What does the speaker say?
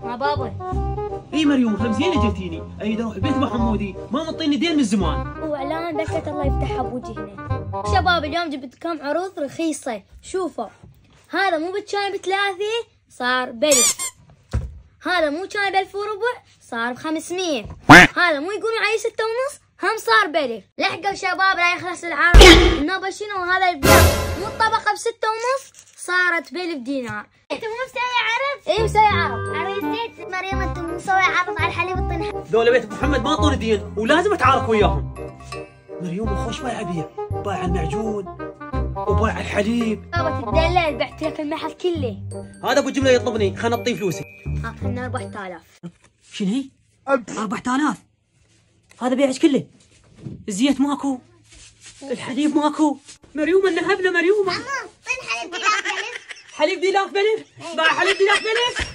مع بابا. اي مريوم خمسين جيتيني اريد اروح بيت ابو حمودي، ما مطيني دين من زمان. واعلان بكت الله يفتحها بوجهنا. شباب اليوم جبت لكم عروض رخيصة، شوفوا هذا مو كان بثلاثة صار بألف، هذا مو كان ب1000 وربع صار ب500، هذا مو يقولون علي 6 ونص هم صار ب1000. لحقوا شباب لا يخلص العرض. النوبة شنو هذا البيض مو الطبقة ب6 ونص صارت ب1000 دينار. انت مو مسوي عرض؟ اي مسوي عرض. عريزتي مريم انت مسوي عرض على الحليب الطين. ذولا بيت ابو محمد ما طول دين ولازم اتعارك وياهم. مريوم خوش بايع بيع، بايع المعجون وبايع الحليب. بابا تدلل بعت لك المحل كله. هذا ابو جمله يطلبني خلنا نطي فلوسي. ها كنا 4000. شنو هي؟ 4000 هذا بيعش كله. الزيت ماكو، الحليب ماكو. مريومه نهبنا مريومه. ماما طين حليب ديلاك بألف. حليب ديلاك بألف، باع حليب ديلاك بألف.